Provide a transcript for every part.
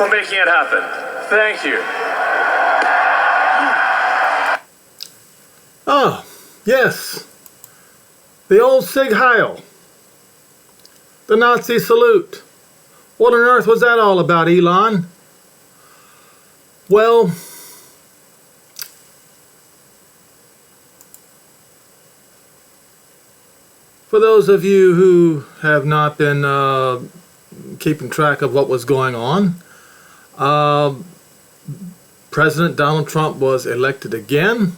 for making it happen. Thank you. Oh, yes. The old Sig Heil. The Nazi salute. What on earth was that all about, Elon? Well, for those of you who have not been keeping track of what was going on, President Donald Trump was elected again,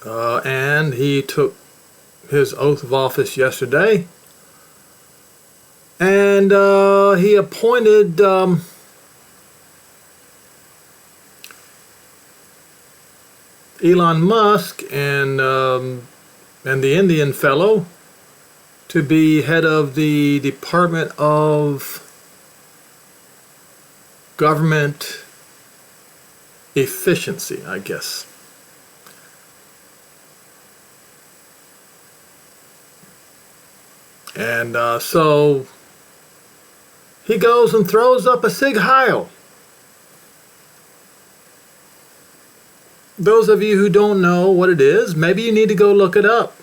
and he took his oath of office yesterday, and he appointed Elon Musk and the Indian fellow to be head of the Department of Government Efficiency, I guess. And so he goes and throws up a Sig Heil. Those of you who don't know what it is, maybe you need to go look it up.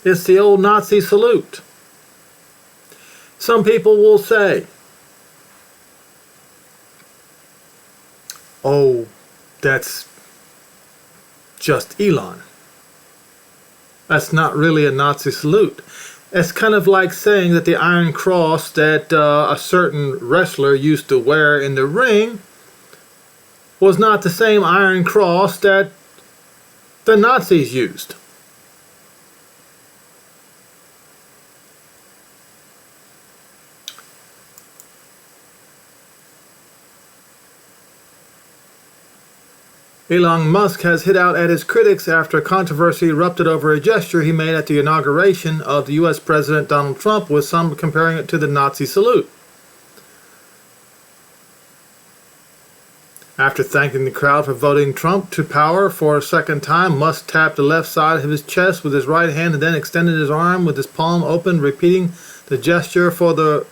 It's the old Nazi salute. Some people will say, oh, that's just Elon. That's not really a Nazi salute. It's kind of like saying that the Iron Cross that a certain wrestler used to wear in the ring was not the same Iron Cross that the Nazis used. Elon Musk has hit out at his critics after controversy erupted over a gesture he made at the inauguration of the U.S. President Donald Trump, with some comparing it to the Nazi salute. After thanking the crowd for voting Trump to power for a second time, Musk tapped the left side of his chest with his right hand and then extended his arm with his palm open, repeating the gesture for the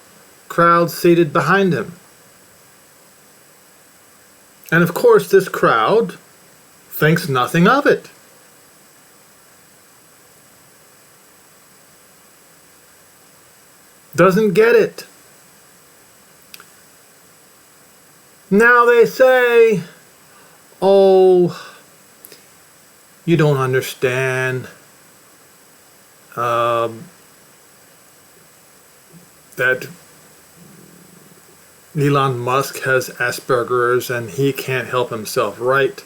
crowd seated behind him. And of course, this crowd thinks nothing of it. Doesn't get it. Now they say, oh, you don't understand that Elon Musk has Asperger's and he can't help himself, right?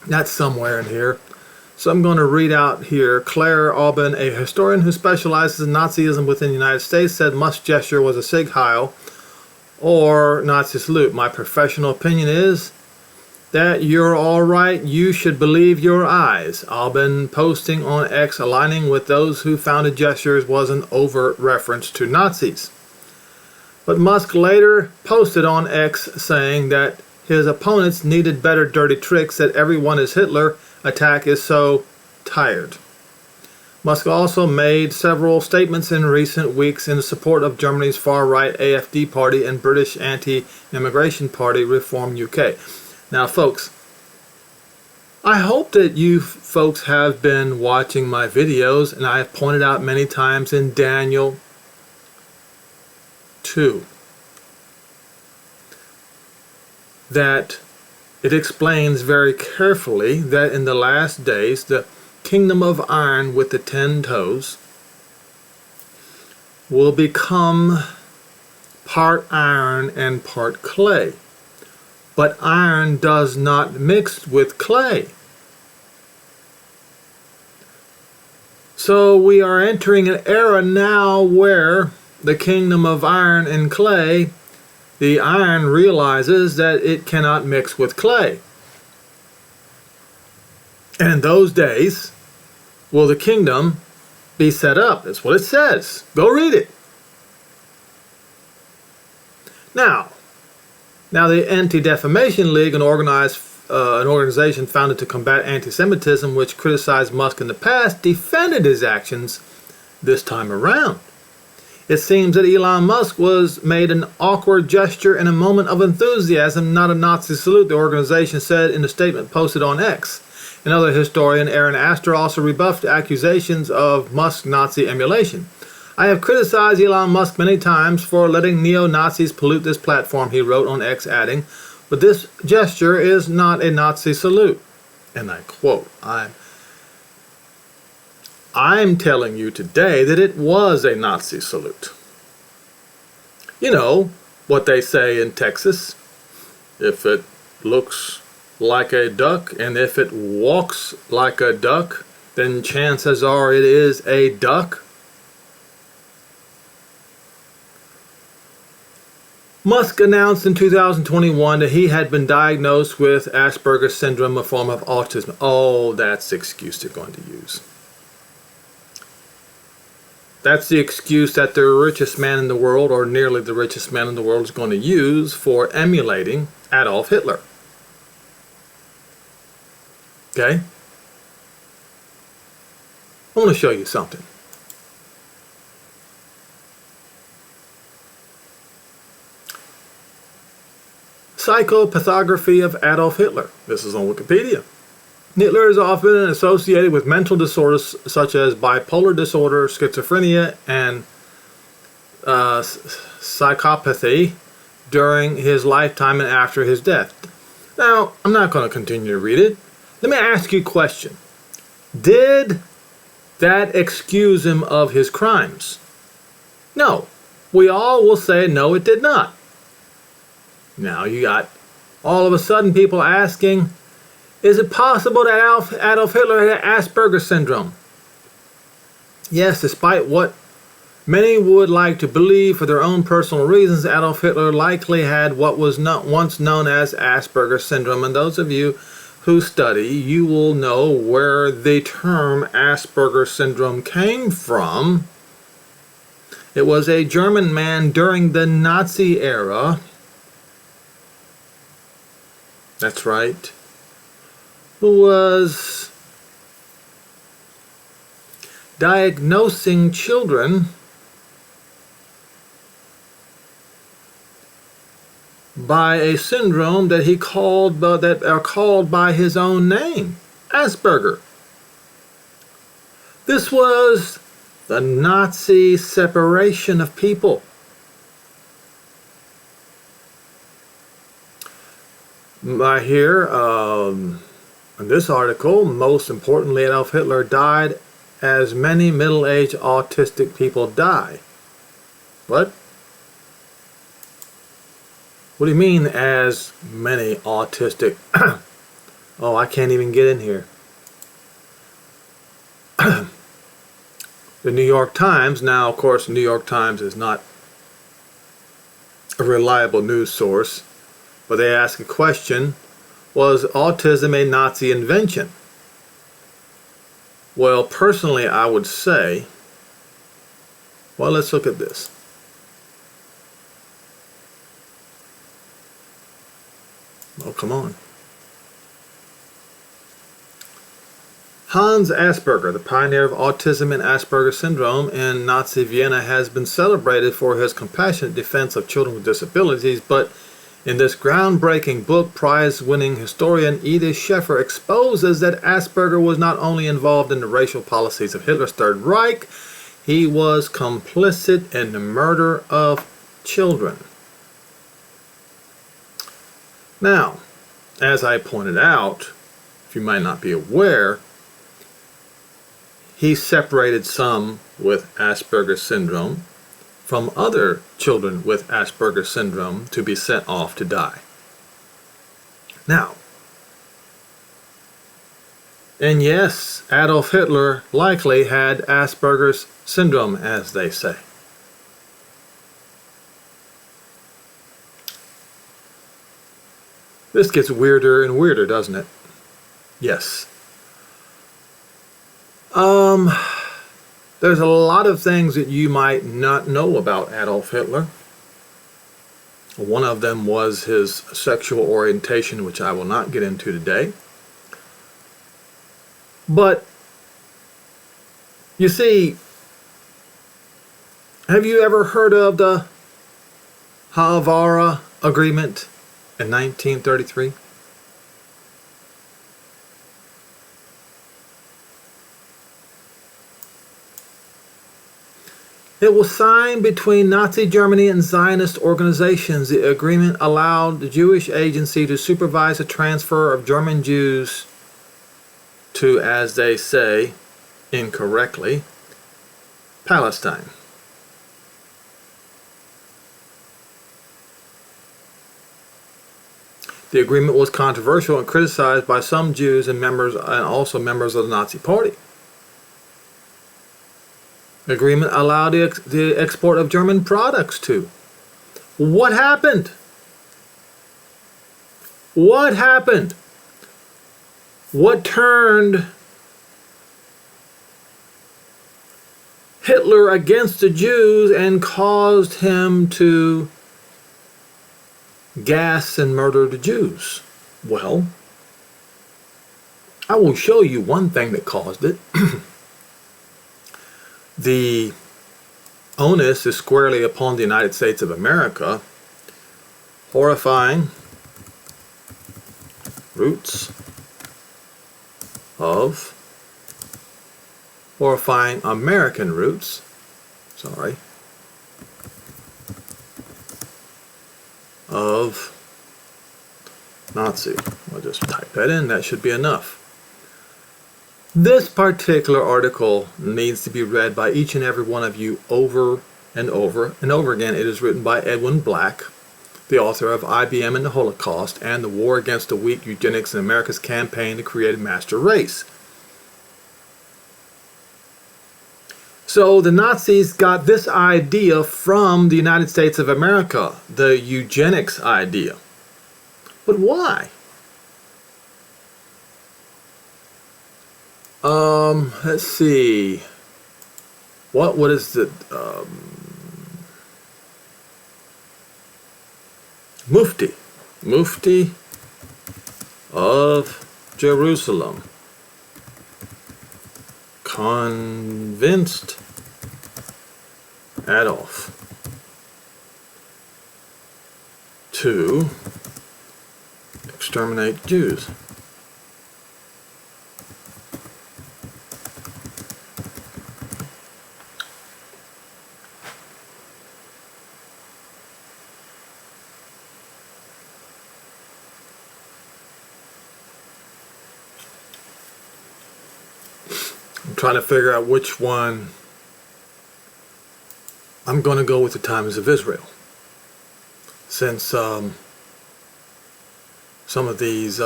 That's somewhere in here. So I'm going to read out here. Claire Aubin, a historian who specializes in Nazism within the United States, said Musk's gesture was a Sig Heil or Nazi salute. My professional opinion is that you're all right. You should believe your eyes. Aubin, posting on X, aligning with those who found the gestures was an overt reference to Nazis. But Musk later posted on X saying that his opponents needed better dirty tricks, that everyone is Hitler attack is so tired. Musk also made several statements in recent weeks in support of Germany's far-right AfD party and British anti-immigration party Reform UK. Now, folks, I hope that you folks have been watching my videos, and I have pointed out many times in Daniel 2 that it explains very carefully that in the last days the kingdom of iron with the 10 toes will become part iron and part clay. But iron does not mix with clay. So we are entering an era now where the kingdom of iron and clay, the iron realizes that it cannot mix with clay. And in those days, will the kingdom be set up? That's what it says. Go read it. Now the Anti-Defamation League, an organization founded to combat anti-Semitism, which criticized Musk in the past, defended his actions this time around. It seems that Elon Musk was made an awkward gesture in a moment of enthusiasm, not a Nazi salute, the organization said in a statement posted on X. Another historian, Aaron Astor, also rebuffed accusations of Musk Nazi emulation. I have criticized Elon Musk many times for letting neo-Nazis pollute this platform, he wrote on X, adding, but this gesture is not a Nazi salute. And I quote, I'm telling you today that it was a Nazi salute. You know what they say in Texas, if it looks like a duck and if it walks like a duck, then chances are it is a duck. Musk announced in 2021 that he had been diagnosed with Asperger's syndrome, a form of autism. Oh, that's the excuse they're going to use. That's the excuse that the richest man in the world, or nearly the richest man in the world, is going to use for emulating Adolf Hitler. Okay? I want to show you something. Psychopathography of Adolf Hitler. This is on Wikipedia. Hitler is often associated with mental disorders such as bipolar disorder, schizophrenia, and psychopathy during his lifetime and after his death. Now, I'm not going to continue to read it. Let me ask you a question. Did that excuse him of his crimes? No. We all will say no, it did not. Now you got all of a sudden people asking, is it possible that Adolf Hitler had Asperger's syndrome? Yes, despite what many would like to believe for their own personal reasons, Adolf Hitler likely had what was once known as Asperger's syndrome. And those of you who study, you will know where the term Asperger's syndrome came from. It was a German man during the Nazi era. That's right. Who was diagnosing children by a syndrome that he called that are called by his own name, Asperger. This was the Nazi separation of people. I hear in this article, most importantly, Adolf Hitler died as many middle-aged autistic people die. What? What do you mean, as many autistic? Oh, I can't even get in here. The New York Times, now of course the New York Times is not a reliable news source, but they ask a question, was autism a Nazi invention? Well, personally I would say, well, let's look at this. Oh, come on. Hans Asperger, the pioneer of autism and Asperger's syndrome in Nazi Vienna, has been celebrated for his compassionate defense of children with disabilities, but in this groundbreaking book, prize-winning historian Edith Schaeffer exposes that Asperger was not only involved in the racial policies of Hitler's Third Reich, he was complicit in the murder of children. Now, as I pointed out, if you might not be aware, he separated some with Asperger's syndrome from other children with Asperger's syndrome to be sent off to die. Now, and yes, Adolf Hitler likely had Asperger's syndrome, as they say. This gets weirder and weirder, doesn't it? Yes. There's a lot of things that you might not know about Adolf Hitler. One of them was his sexual orientation, which I will not get into today. But, you see, Have you ever heard of the Havara Agreement in 1933? It was signed between Nazi Germany and Zionist organizations. The agreement allowed the Jewish agency to supervise the transfer of German Jews to, as they say, incorrectly, Palestine. The agreement was controversial and criticized by some Jews and also members of the Nazi Party. The agreement allowed the export of German products too. What happened? What happened? What turned Hitler against the Jews and caused him to gas and murder the Jews? Well, I will show you one thing that caused it. The onus is squarely upon the United States of America. Horrifying American roots, of Nazi. I'll just type that in, that should be enough. This particular article needs to be read by each and every one of you over and over and over again. It is written by Edwin Black, the author of IBM and the Holocaust and the War Against the Weak, Eugenics and America's Campaign to Create a Master Race. So the Nazis got this idea from the United States of America, the eugenics idea. But why? Let's see. What is the Mufti of Jerusalem convinced Adolf to exterminate Jews. Trying to figure out which one. I'm going to go with the Times of Israel, since some of these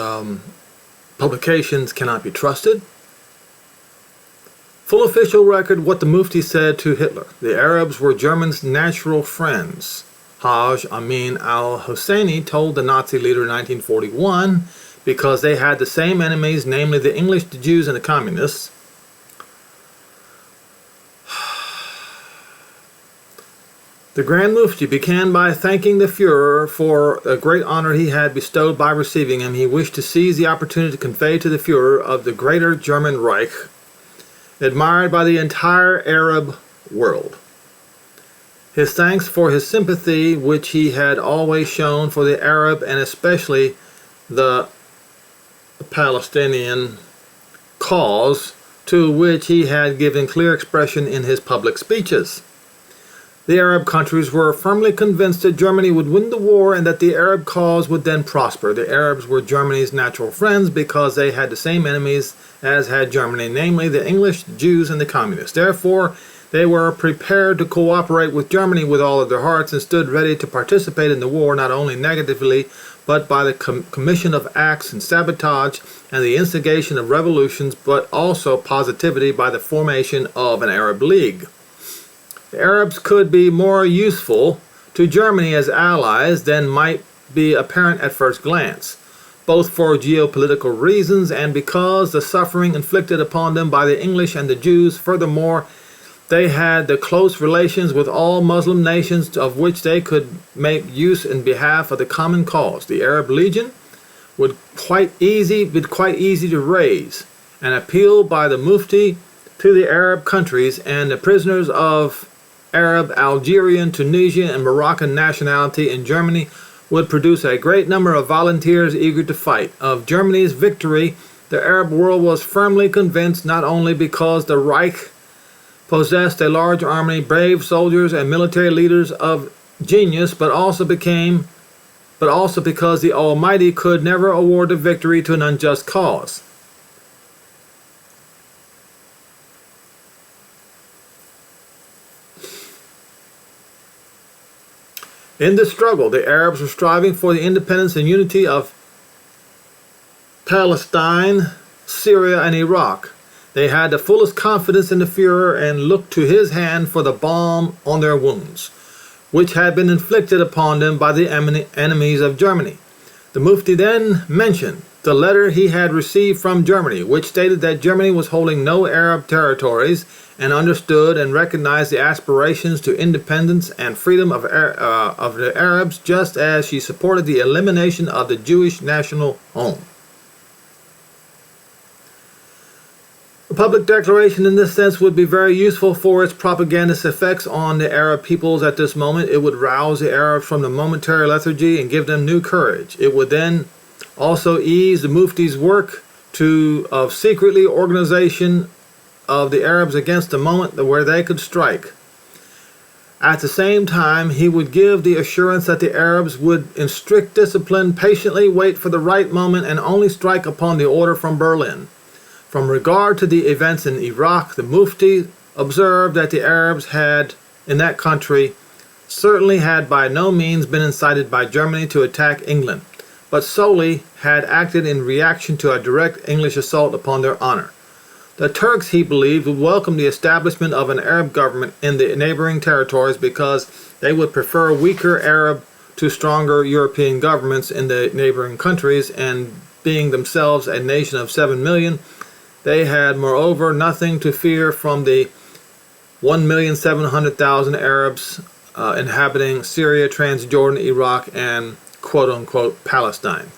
publications cannot be trusted. Full official record what the Mufti said to Hitler. The Arabs were Germans' natural friends. Haj Amin al-Husseini told the Nazi leader in 1941 because they had the same enemies, namely the English, the Jews, and the communists. The Grand Mufti began by thanking the Fuhrer for a great honor he had bestowed by receiving him. He wished to seize the opportunity to convey to the Fuhrer of the greater German Reich, admired by the entire Arab world, his thanks for his sympathy which he had always shown for the Arab and especially the Palestinian cause, to which he had given clear expression in his public speeches. The Arab countries were firmly convinced that Germany would win the war and that the Arab cause would then prosper. The Arabs were Germany's natural friends because they had the same enemies as had Germany, namely the English, the Jews, and the communists. Therefore, they were prepared to cooperate with Germany with all of their hearts and stood ready to participate in the war, not only negatively, but by the commission of acts and sabotage and the instigation of revolutions, but also positively by the formation of an Arab League. The Arabs could be more useful to Germany as allies than might be apparent at first glance, both for geopolitical reasons and because the suffering inflicted upon them by the English and the Jews. Furthermore, they had the close relations with all Muslim nations of which they could make use in behalf of the common cause. The Arab Legion would be quite easy to raise. An appeal by the Mufti to the Arab countries and the prisoners of Arab, Algerian, Tunisian, and Moroccan nationality in Germany would produce a great number of volunteers eager to fight. Of Germany's victory, the Arab world was firmly convinced, not only because the Reich possessed a large army, brave soldiers, and military leaders of genius, but also because the Almighty could never award a victory to an unjust cause. In this struggle, the Arabs were striving for the independence and unity of Palestine, Syria, and Iraq. They had the fullest confidence in the Führer and looked to his hand for the balm on their wounds, which had been inflicted upon them by the enemies of Germany. The Mufti then mentioned the letter he had received from Germany, which stated that Germany was holding no Arab territories and understood and recognized the aspirations to independence and freedom of the Arabs, just as she supported the elimination of the Jewish national home. A public declaration in this sense would be very useful for its propagandist effects on the Arab peoples at this moment. It would rouse the Arabs from the momentary lethargy and give them new courage. It would then also ease the Mufti's work of secretly organization of the Arabs against the moment where they could strike. At the same time, he would give the assurance that the Arabs would, in strict discipline, patiently wait for the right moment and only strike upon the order from Berlin. From regard to the events in Iraq, the Mufti observed that the Arabs in that country certainly had by no means been incited by Germany to attack England, but solely had acted in reaction to a direct English assault upon their honor. The Turks, he believed, would welcome the establishment of an Arab government in the neighboring territories because they would prefer weaker Arab to stronger European governments in the neighboring countries, and being themselves a nation of 7 million, they had, moreover, nothing to fear from the 1,700,000 Arabs inhabiting Syria, Transjordan, Iraq, and quote-unquote Palestine.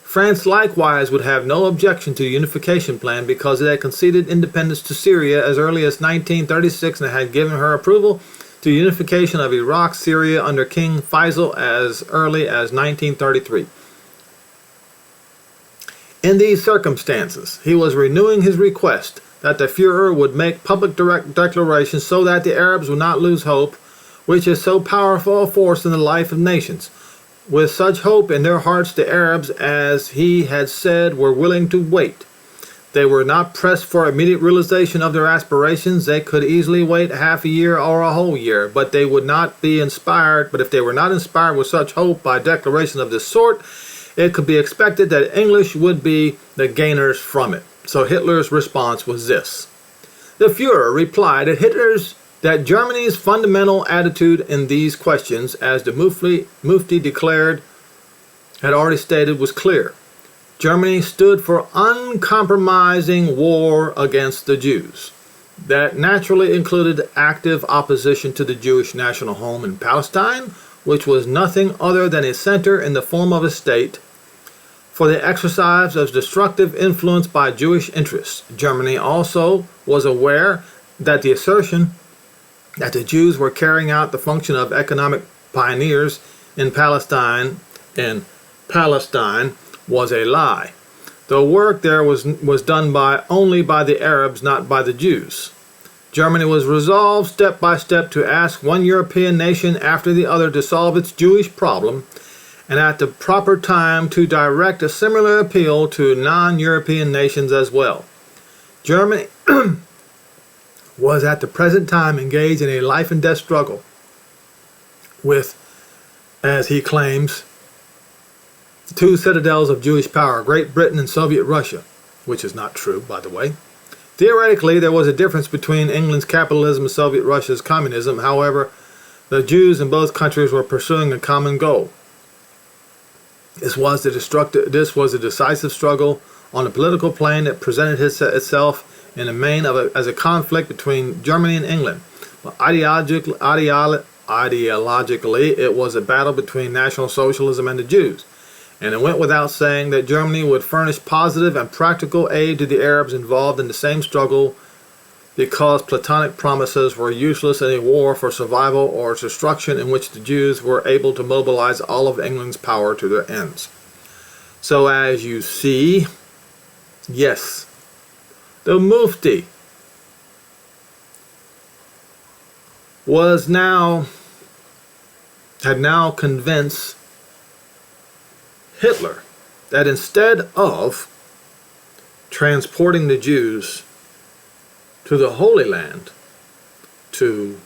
France likewise would have no objection to the unification plan because it had conceded independence to Syria as early as 1936 and had given her approval to unification of Iraq, Syria under King Faisal as early as 1933. In these circumstances, he was renewing his request that the Führer would make public direct declarations so that the Arabs would not lose hope, which is so powerful a force in the life of nations. With such hope in their hearts, the Arabs, as he had said, were willing to wait. They were not pressed for immediate realization of their aspirations. They could easily wait half a year or a whole year, but they would not be inspired. But if they were not inspired with such hope by declaration of this sort, it could be expected that English would be the gainers from it. So Hitler's response was this. The Führer replied that Germany's fundamental attitude in these questions, as the Mufti declared, had already stated, was clear. Germany stood for uncompromising war against the Jews. That naturally included active opposition to the Jewish national home in Palestine, which was nothing other than a center in the form of a state for the exercise of destructive influence by Jewish interests. Germany also was aware that the assertion that the Jews were carrying out the function of economic pioneers in Palestine was a lie. The work there was done only by the Arabs, not by the Jews. Germany was resolved step by step to ask one European nation after the other to solve its Jewish problem, and at the proper time to direct a similar appeal to non-European nations as well. Germany was at the present time engaged in a life and death struggle with, as he claims, the two citadels of Jewish power, Great Britain and Soviet Russia, which is not true, by the way. Theoretically, there was a difference between England's capitalism and Soviet Russia's communism. However, the Jews in both countries were pursuing a common goal. This was a decisive struggle on a political plane that presented itself in the main as a conflict between Germany and England. But ideologically, it was a battle between National Socialism and the Jews. And it went without saying that Germany would furnish positive and practical aid to the Arabs involved in the same struggle because Platonic promises were useless in a war for survival or destruction in which the Jews were able to mobilize all of England's power to their ends. So as you see, yes, the Mufti had now convinced Hitler that instead of transporting the Jews to the Holy Land to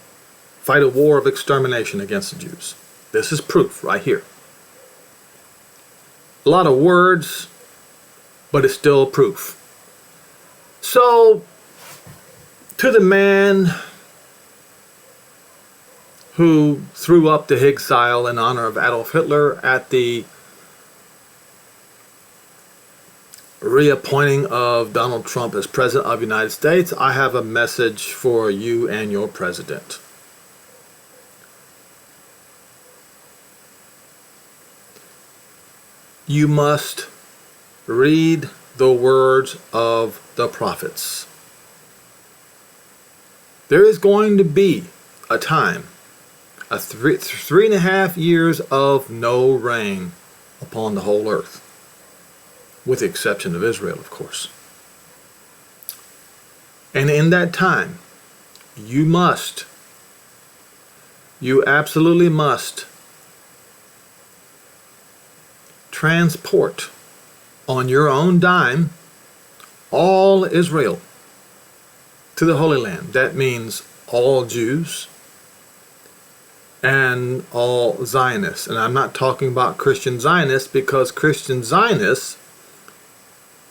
fight a war of extermination against the Jews. This is proof right here. A lot of words, but it's still proof. So, to the man who threw up the Sig Heil in honor of Adolf Hitler at the reappointing of Donald Trump as President of the United States, I have a message for you and your president. You must read the words of the prophets. There is going to be a time, three and a half years of no rain upon the whole earth, with the exception of Israel, of course. And in that time, you absolutely must transport on your own dime all Israel to the Holy Land. That means all Jews and all Zionists. And I'm not talking about Christian Zionists, because Christian Zionists,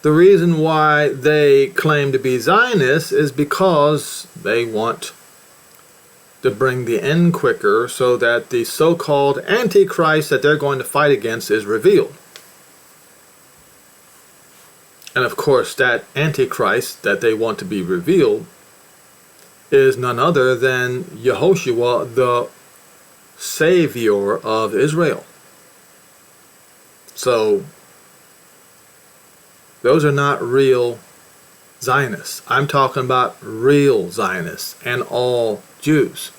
the reason why they claim to be Zionists is because they want to bring the end quicker so that the so-called Antichrist that they're going to fight against is revealed. And of course, that Antichrist that they want to be revealed is none other than Yehoshua, the Savior of Israel. So, those are not real Zionists. I'm talking about real Zionists and all Jews.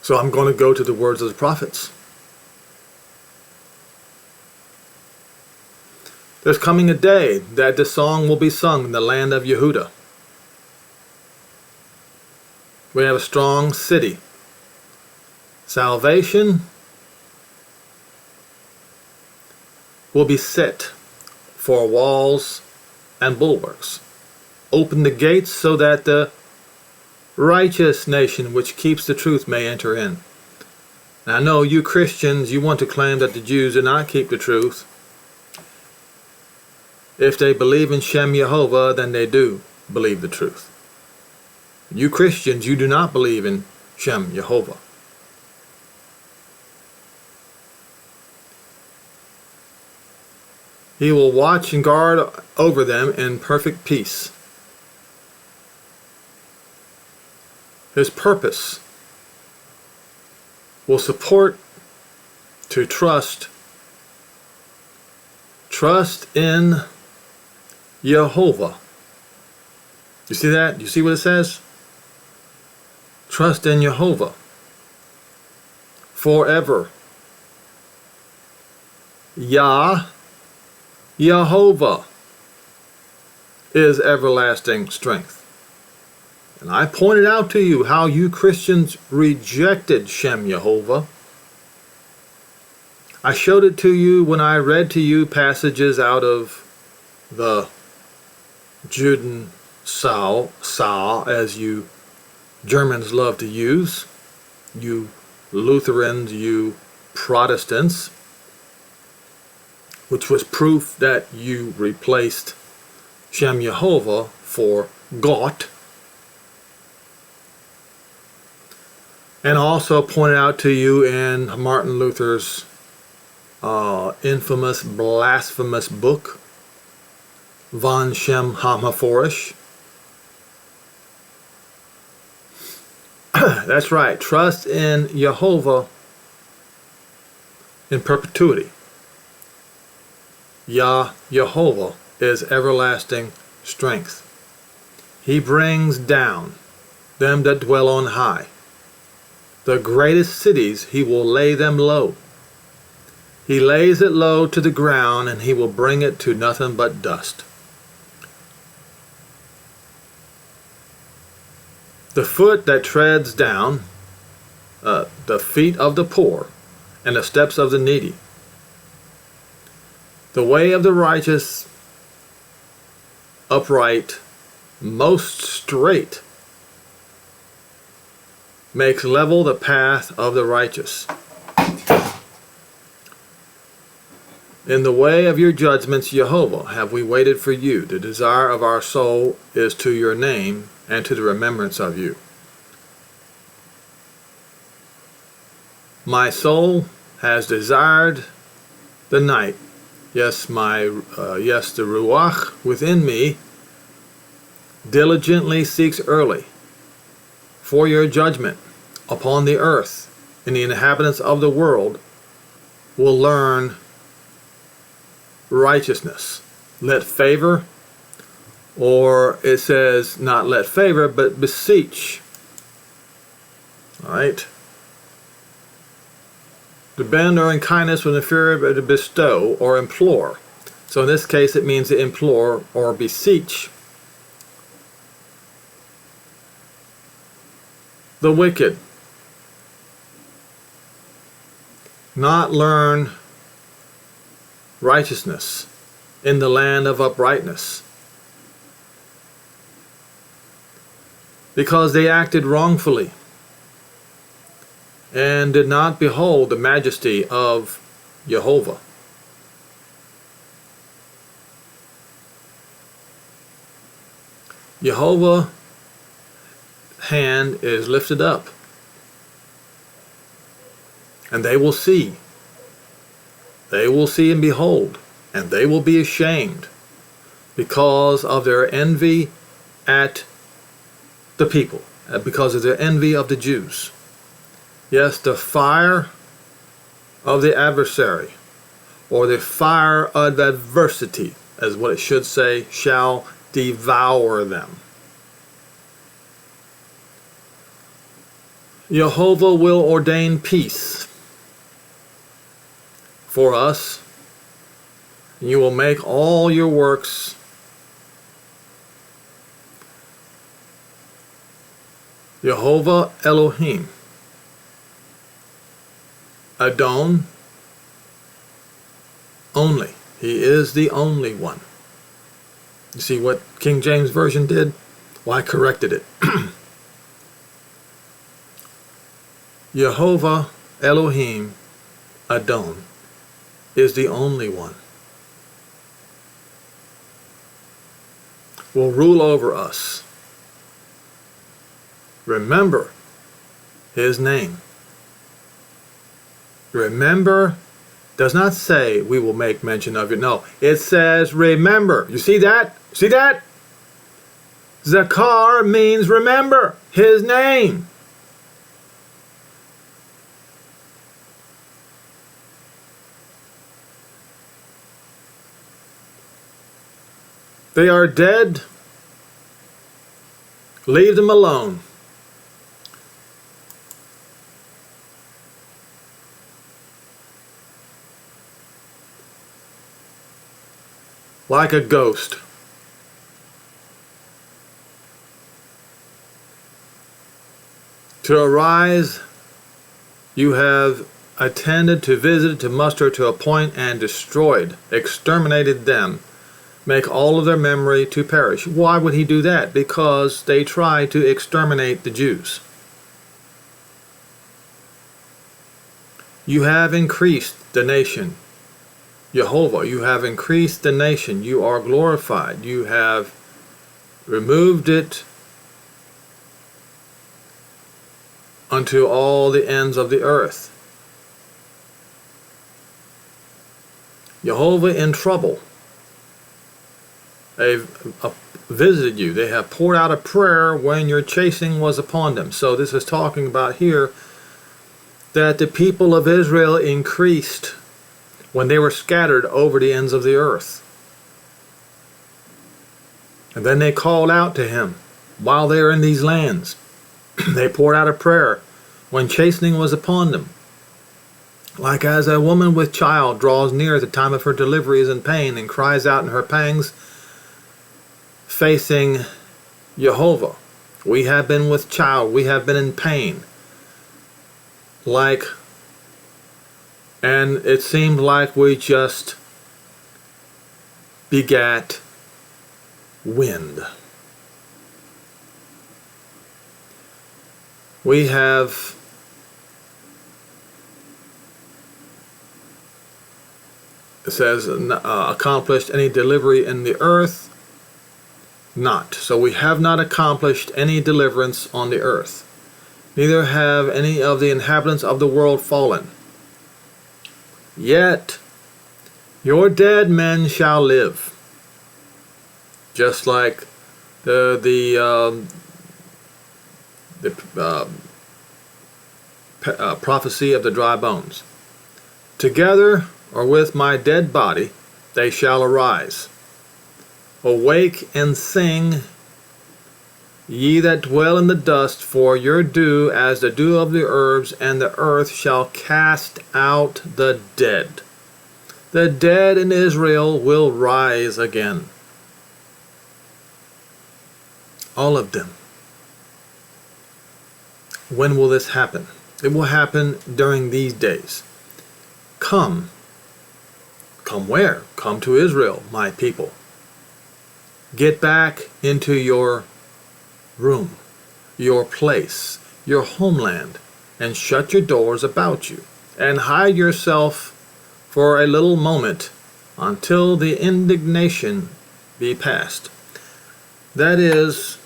So I'm going to go to the words of the prophets. There's coming a day that the song will be sung in the land of Yehuda. We have a strong city. Salvation will be set for walls and bulwarks. Open the gates so that the righteous nation which keeps the truth may enter in. Now I know you Christians, you want to claim that the Jews do not keep the truth. If they believe in Shem Yehovah, then they do believe the truth. You Christians, you do not believe in Shem Yehovah. He will watch and guard over them in perfect peace. His purpose will support to trust in Yehovah. You see that? You see what it says? Trust in Yehovah forever. Yehovah is everlasting strength. And I pointed out to you how you Christians rejected Shem Yehovah. I showed it to you when I read to you passages out of the Jubilant, as you Germans love to use, you Lutherans, you Protestants, which was proof that you replaced Shem Yehovah for God. And also pointed out to you in Martin Luther's infamous, blasphemous book, Von Shem Hamaforish. That's right, trust in Yehovah in perpetuity. Yehovah is everlasting strength. He brings down them that dwell on high. The greatest cities he will lay them low. He lays it low to the ground, and he will bring it to nothing but dust. The foot that treads down the feet of the poor, and the steps of the needy. The way of the righteous, upright, most straight, makes level the path of the righteous. In the way of your judgments, Jehovah, have we waited for you. The desire of our soul is to your name and to the remembrance of you. My soul has desired the night. Yes, the Ruach within me diligently seeks early for your judgment upon the earth, and the inhabitants of the world will learn righteousness. Let favor, or it says not let favor, but beseech. All right. To bend or in kindness with inferior, but to bestow or implore. So in this case it means to implore or beseech. The wicked not learn righteousness in the land of uprightness, because they acted wrongfully and did not behold the majesty of Jehovah. Jehovah's hand is lifted up, and they will see. They will see and behold, and they will be ashamed because of their envy at the people, because of their envy of the Jews. Yes, the fire of the adversary, or the fire of adversity, as what it should say, shall devour them. Jehovah will ordain peace for us. You will make all your works Jehovah Elohim, Adon, only. He is the only one. You see what King James Version did? Well, I corrected it. Jehovah Elohim, Adon, is the only one. Will rule over us. Remember his name. Remember does not say we will make mention of it. No, it says remember. You see that? See that? Zakar means remember his name. They are dead. Leave them alone. Like a ghost. To arise, you have attended, to visit, to muster, to appoint, and destroyed, exterminated them. Make all of their memory to perish. Why would he do that? Because they tried to exterminate the Jews. You have increased the nation. Jehovah, you have increased the nation. You are glorified. You have removed it unto all the ends of the earth. Jehovah in trouble. They've visited you. They have poured out a prayer when your chasing was upon them. So this is talking about here that the people of Israel increased when they were scattered over the ends of the earth. And then they called out to him while they were in these lands. They poured out a prayer when chastening was upon them. Like as a woman with child draws near at the time of her delivery is in pain and cries out in her pangs, facing Jehovah. We have been with child, we have been in pain. And it seemed like we just begat wind. We have it says accomplished any delivery in the earth? Not. So we have not accomplished any deliverance on the earth. Neither have any of the inhabitants of the world fallen. Yet your dead men shall live. Just like the prophecy of the dry bones. Together or with my dead body they shall arise. Awake and sing, ye that dwell in the dust, for your dew as the dew of the herbs, and the earth shall cast out the dead. The dead in Israel will rise again. All of them. When will this happen? It will happen during these days. Come. Come where? Come to Israel, my people. Get back into your room, your place, your homeland, and shut your doors about you, and hide yourself for a little moment until the indignation be past. That is,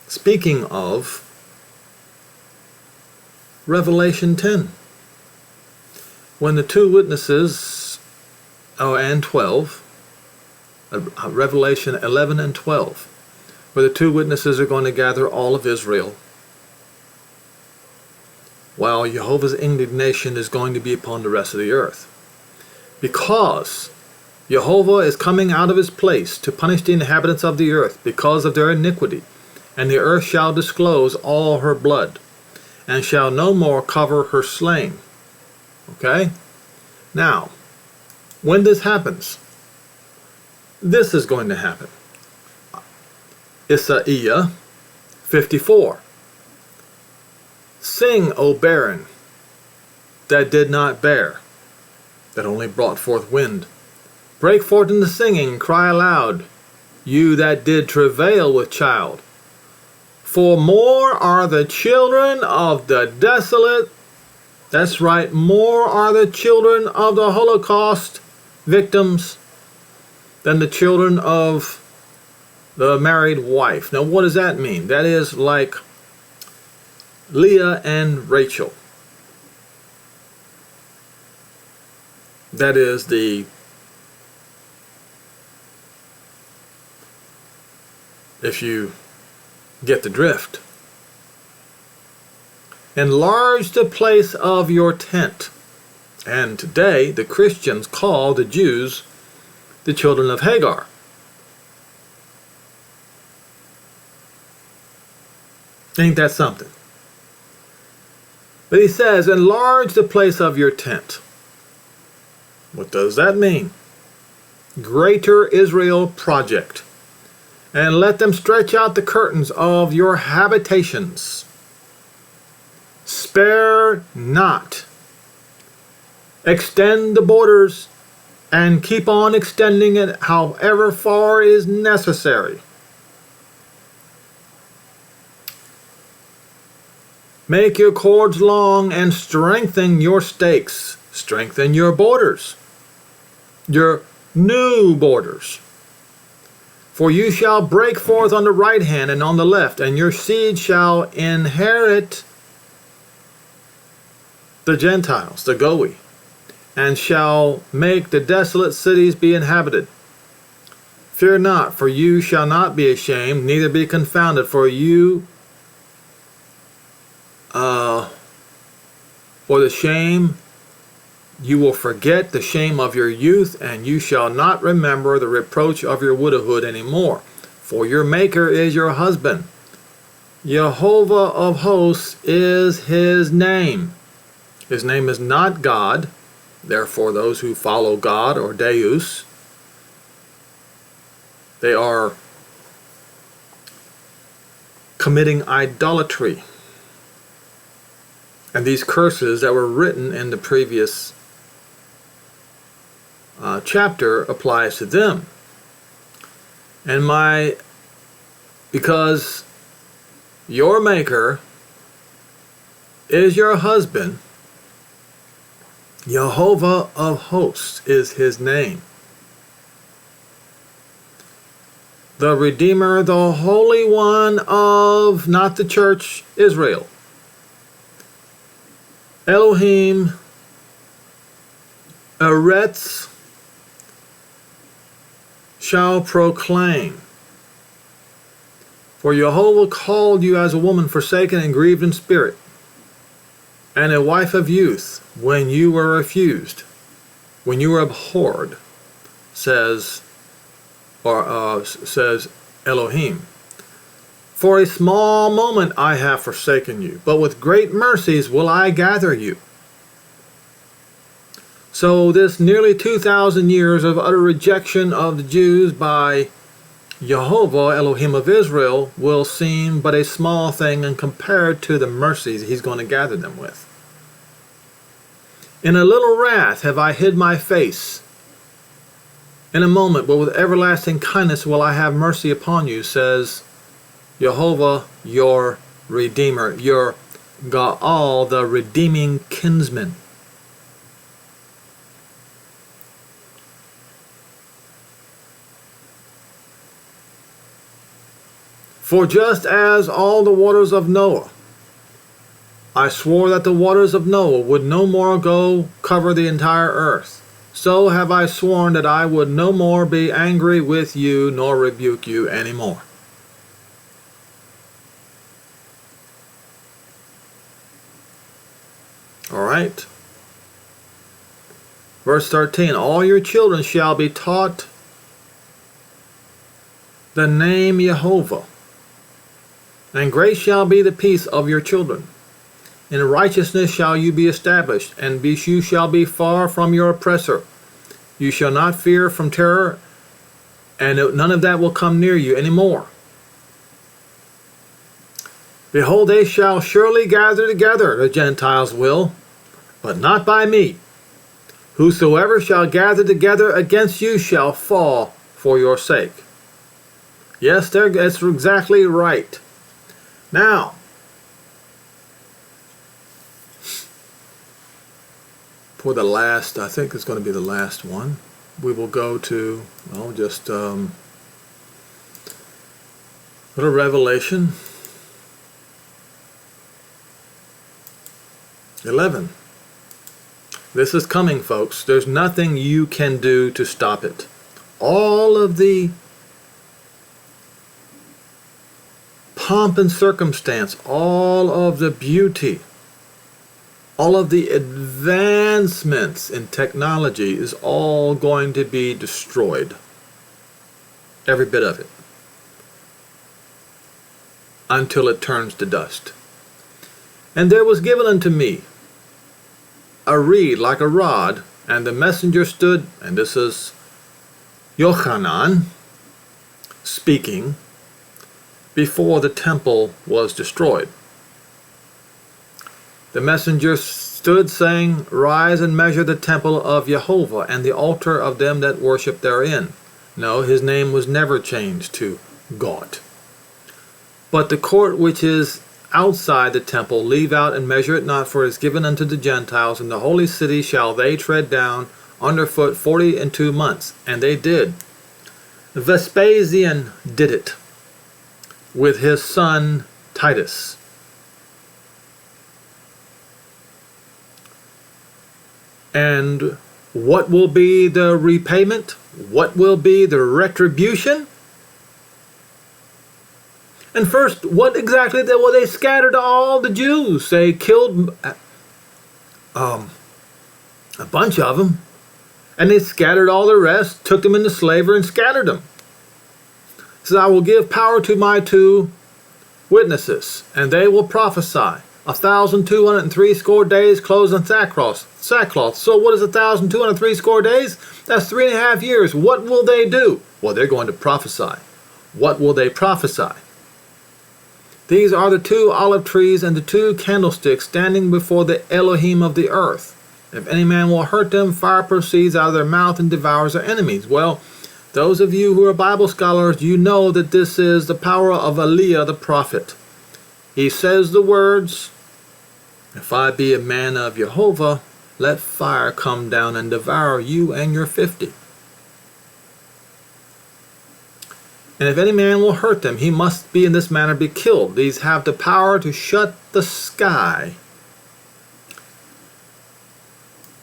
speaking of Revelation 10. When the two witnesses, and 12, Revelation 11 and 12, where the two witnesses are going to gather all of Israel, while Jehovah's indignation is going to be upon the rest of the earth. Because Jehovah is coming out of his place to punish the inhabitants of the earth because of their iniquity, and the earth shall disclose all her blood, and shall no more cover her slain. Okay? Now, when this happens, this is going to happen. Isaiah 54. Sing, O barren, that did not bear, that only brought forth wind. Break forth into singing, cry aloud, you that did travail with child. For more are the children of the desolate, that's right, more are the children of the Holocaust victims than the children of the married wife. Now what does that mean? That is like Leah and Rachel. That is if you get the drift. Enlarge the place of your tent. And today the Christians call the Jews the children of Hagar. Ain't that something? But he says, enlarge the place of your tent. What does that mean? Greater Israel project. And let them stretch out the curtains of your habitations. Spare not. Extend the borders and keep on extending it however far is necessary. Make your cords long and strengthen your stakes. Strengthen your borders, your new borders. For you shall break forth on the right hand and on the left, and your seed shall inherit the Gentiles, the Goy, and shall make the desolate cities be inhabited. Fear not, for you shall not be ashamed, neither be confounded, for you for the shame you will forget the shame of your youth, and you shall not remember the reproach of your widowhood anymore. For your Maker is your husband. Jehovah of hosts is his name. His name is not God. Therefore, those who follow God or Deus, they are committing idolatry. And these curses that were written in the previous chapter applies to them. And because your Maker is your husband, Jehovah of hosts is his name. The Redeemer, the Holy One of, not the church, Israel. Elohim, Eretz, shall proclaim. For Jehovah called you as a woman forsaken and grieved in spirit, and a wife of youth, when you were refused, when you were abhorred, says Elohim. For a small moment I have forsaken you, but with great mercies will I gather you. So this nearly 2,000 years of utter rejection of the Jews by Jehovah, Elohim of Israel, will seem but a small thing and compared to the mercies he's going to gather them with. In a little wrath have I hid my face. In a moment, but with everlasting kindness will I have mercy upon you, says Jehovah, your Redeemer, your Gaal, the redeeming kinsman. For just as all the waters of Noah, I swore that the waters of Noah would no more go cover the entire earth, so have I sworn that I would no more be angry with you nor rebuke you any more. All right. Verse 13, all your children shall be taught the name Jehovah, and great shall be the peace of your children. In righteousness shall you be established, and you shall be far from your oppressor. You shall not fear from terror, and none of that will come near you any more. Behold, they shall surely gather together, the Gentiles will, but not by me. Whosoever shall gather together against you shall fall for your sake. Yes, that's exactly right. Now, for the last, I think it's going to be the last one, we will go to, well, just little Revelation 11. This is coming, folks. There's nothing you can do to stop it. All of the pomp and circumstance, all of the beauty, all of the advancements in technology is all going to be destroyed. Every bit of it. Until it turns to dust. And there was given unto me a reed like a rod, and the messenger stood, and this is Yochanan speaking, before the temple was destroyed. The messenger stood, saying, rise and measure the temple of Jehovah, and the altar of them that worship therein. No, his name was never changed to God. But the court which is outside the temple, leave out and measure it not, for it is given unto the Gentiles, and the holy city shall they tread down underfoot 42 months. And they did. Vespasian did it with his son Titus. And what will be the repayment? What will be the retribution? And first, what exactly? Well, they scattered all the Jews. They killed a bunch of them. And they scattered all the rest, took them into slavery and scattered them. He says, I will give power to my 2 witnesses, and they will prophesy 1,260 days clothed in sackcloth. So what is 1,260 days? That's 3.5 years. What will they do? Well, they're going to prophesy. What will they prophesy? These are the 2 olive trees and the 2 candlesticks standing before the Elohim of the earth. If any man will hurt them, fire proceeds out of their mouth and devours their enemies. Well, those of you who are Bible scholars, you know that this is the power of Eliah the prophet. He says the words, if I be a man of Jehovah, let fire come down and devour you and your 50. And if any man will hurt them, he must be in this manner be killed. These have the power to shut the sky.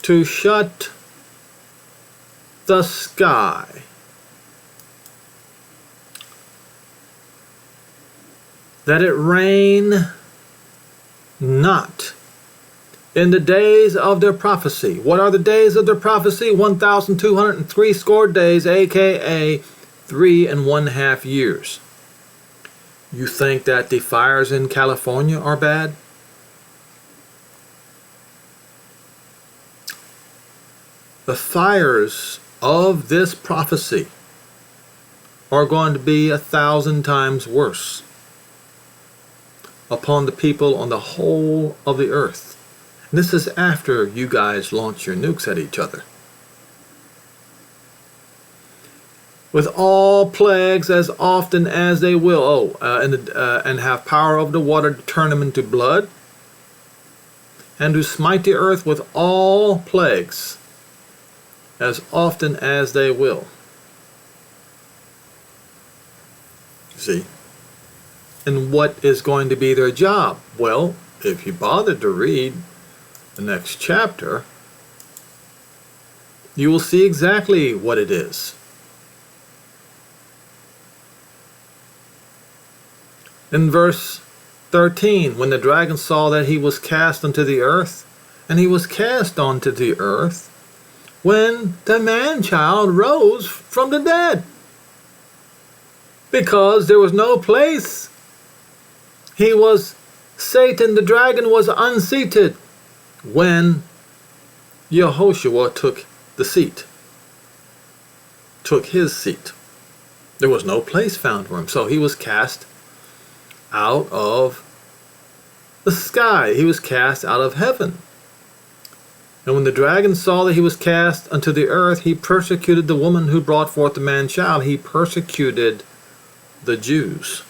To shut the sky. That it rain not in the days of their prophecy. What are the days of their prophecy? 1,260 days, aka 3.5 years. You think that the fires in California are bad? The fires of this prophecy are going to be 1,000 times worse upon the people on the whole of the earth. And this is after you guys launch your nukes at each other. With all plagues as often as they will, and have power over the water to turn them into blood, and to smite the earth with all plagues as often as they will. See? And what is going to be their job? Well, if you bother to read the next chapter, you will see exactly what it is. In verse 13, when the dragon saw that he was cast unto the earth, and he was cast onto the earth, when the man-child rose from the dead, because there was no place. Satan, the dragon, was unseated when Yehoshua took the seat, took his seat. There was no place found for him, so he was cast out of the sky. He was cast out of heaven. And when the dragon saw that he was cast unto the earth, he persecuted the woman who brought forth the man-child. He persecuted the Jews.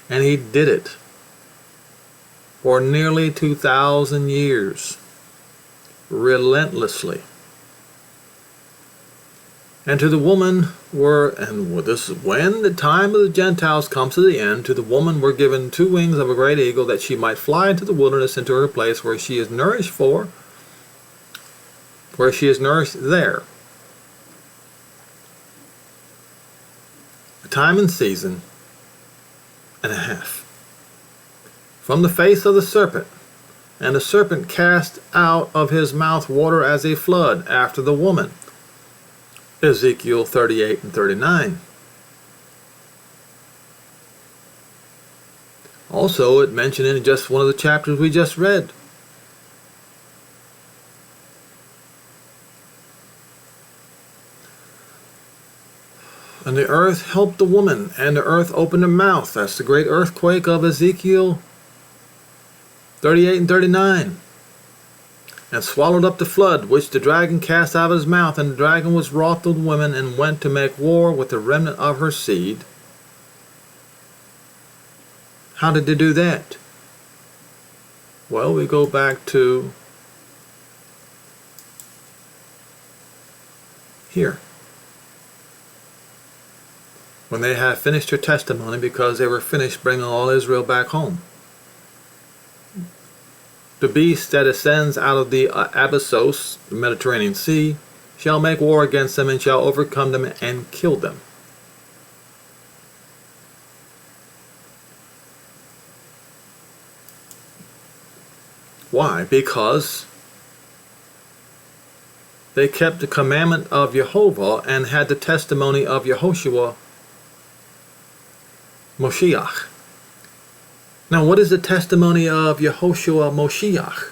And he did it for nearly 2,000 years, relentlessly. And to the woman when the time of the Gentiles comes to the end, to the woman were given 2 wings of a great eagle, that she might fly into the wilderness, into her place where she is nourished there. A time and season and a half. From the face of the serpent, and the serpent cast out of his mouth water as a flood after the woman. Ezekiel 38 and 39. Also, it mentioned in just one of the chapters we just read. And the earth helped the woman, and the earth opened her mouth. That's the great earthquake of Ezekiel 38 and 39. And swallowed up the flood, which the dragon cast out of his mouth. And the dragon was wroth with the woman, and went to make war with the remnant of her seed. How did they do that? Well, we go back to here. When they had finished their testimony, because they were finished bringing all Israel back home. The beast that ascends out of the Abyssos, the Mediterranean Sea, shall make war against them, and shall overcome them and kill them. Why? Because they kept the commandment of Jehovah and had the testimony of Yehoshua Moshiach. Now, what is the testimony of Yehoshua Moshiach?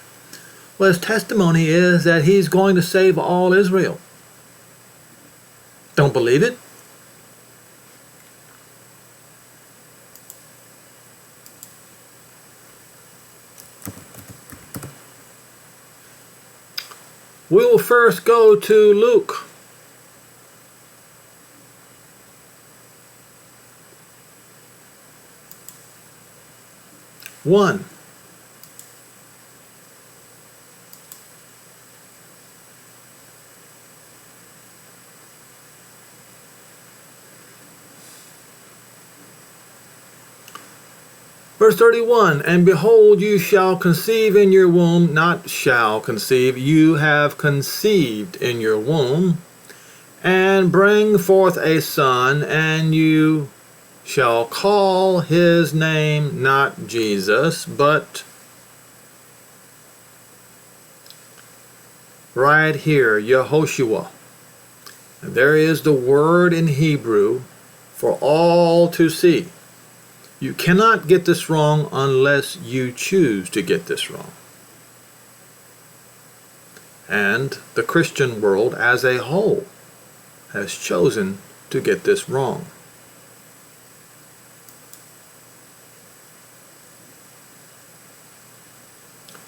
Well, his testimony is that he's going to save all Israel. Don't believe it? We will first go to Luke. One. Verse 31, and behold, you shall conceive in your womb, not shall conceive, you have conceived in your womb, and bring forth a son, and you shall call his name not Jesus, but right here, Yehoshua. And there is the word in Hebrew for all to see. You cannot get this wrong unless you choose to get this wrong. And the Christian world as a whole has chosen to get this wrong.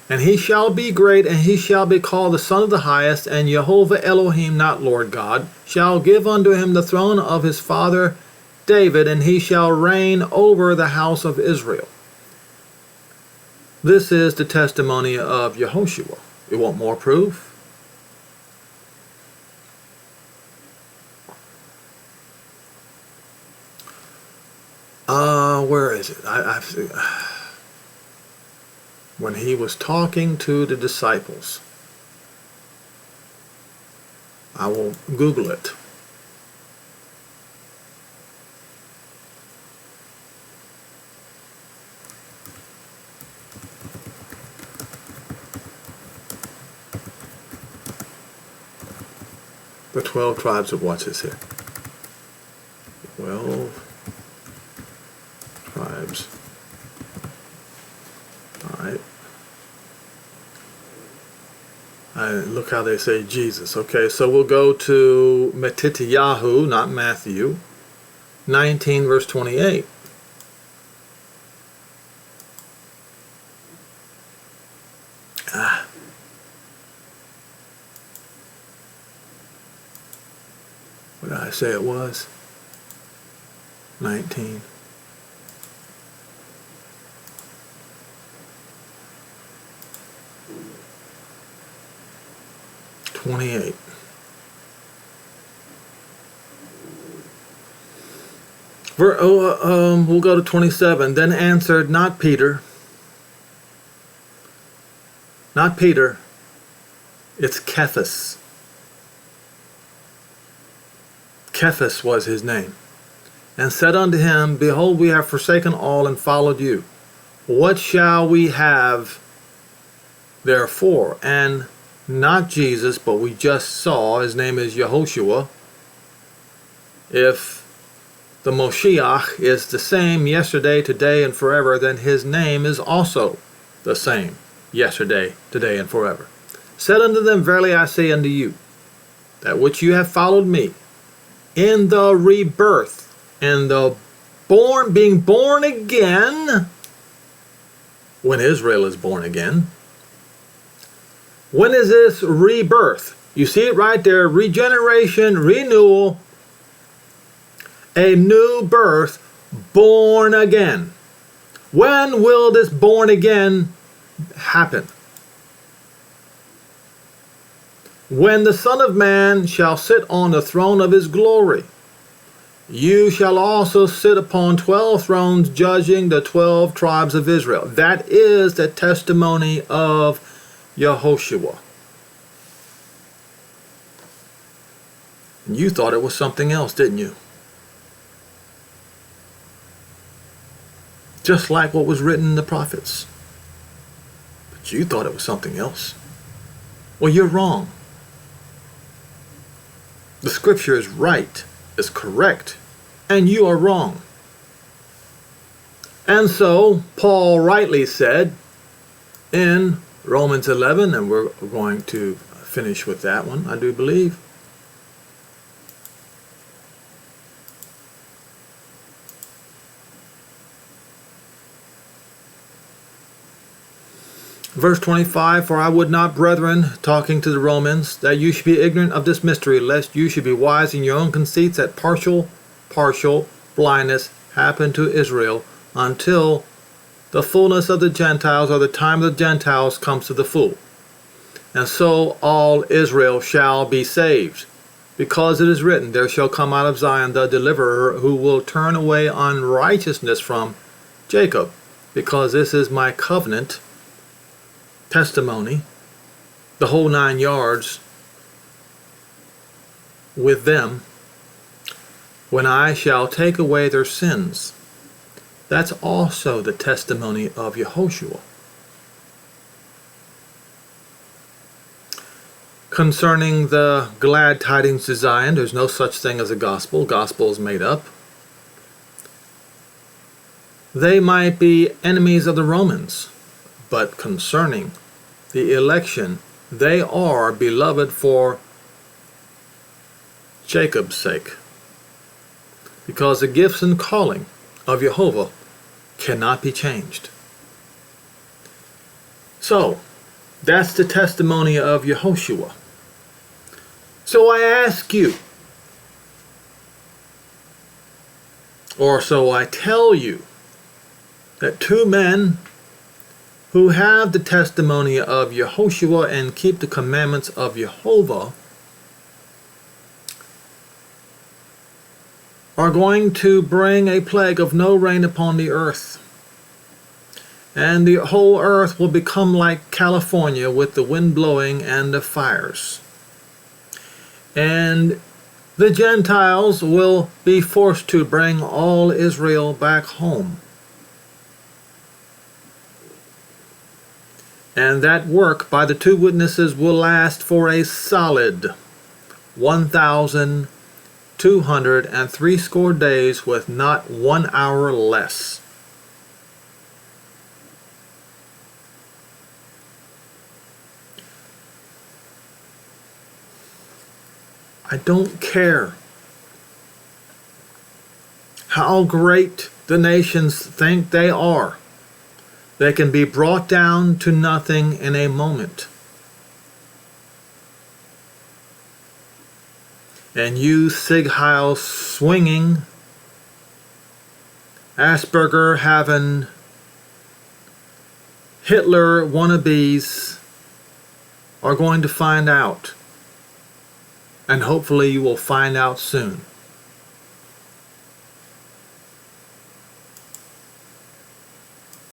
And he shall be great, and he shall be called the Son of the Highest, and Jehovah Elohim, not Lord God, shall give unto him the throne of his father David, and he shall reign over the house of Israel. This is the testimony of Yehoshua. You want more proof? Where is it? When he was talking to the disciples. I will Google it. The 12 tribes of what's this here? 12 tribes. Alright. Look how they say Jesus. Okay, so we'll go to Matityahu, not Matthew, 19 verse 28. What did I say it was? 19. $28. We'll go to 27. Then answered not Peter. Not Peter. It's Cephas. Cephas was his name. And said unto him, behold, we have forsaken all and followed you. What shall we have therefore? And not Jesus, but we just saw, his name is Yehoshua. If the Moshiach is the same yesterday, today, and forever, then his name is also the same yesterday, today, and forever. Said unto them, verily I say unto you, that which you have followed me, in the rebirth, in the being born again, when Israel is born again. When is this rebirth? You see it right there, regeneration, renewal, a new birth, born again. When will this born again happen? When the Son of Man shall sit on the throne of his glory. You shall also sit upon 12 thrones, judging the 12 tribes of Israel. That is the testimony of Yehoshua. And you thought it was something else, didn't you? Just like what was written in the prophets. But you thought it was something else. Well, you're wrong. The scripture is right, is correct, and you are wrong. And so Paul rightly said in Romans 11, and we're going to finish with that one, I do believe. Verse 25, for I would not, brethren, talking to the Romans, that you should be ignorant of this mystery, lest you should be wise in your own conceits, that partial blindness happened to Israel, until the fullness of the Gentiles, or the time of the Gentiles, comes to the full. And so all Israel shall be saved, because it is written, there shall come out of Zion the deliverer, who will turn away unrighteousness from Jacob, because this is my covenant testimony, the whole 9 yards, with them, when I shall take away their sins. That's also the testimony of Yehoshua. Concerning the glad tidings to Zion, there's no such thing as a gospel. Gospel is made up. They might be enemies of the Romans, but concerning the election, they are beloved for Jacob's sake, because the gifts and calling of Jehovah cannot be changed. So, that's the testimony of Yehoshua. So I ask you, or so I tell you, that 2 men who have the testimony of Yehoshua and keep the commandments of Jehovah are going to bring a plague of no rain upon the earth. And the whole earth will become like California, with the wind blowing and the fires. And the Gentiles will be forced to bring all Israel back home. And that work by the 2 witnesses will last for a solid 1,260 days, with not 1 hour less. I don't care how great the nations think they are. They can be brought down to nothing in a moment. And you Sig Heil swinging, Asperger having, Hitler wannabes are going to find out. And hopefully you will find out soon.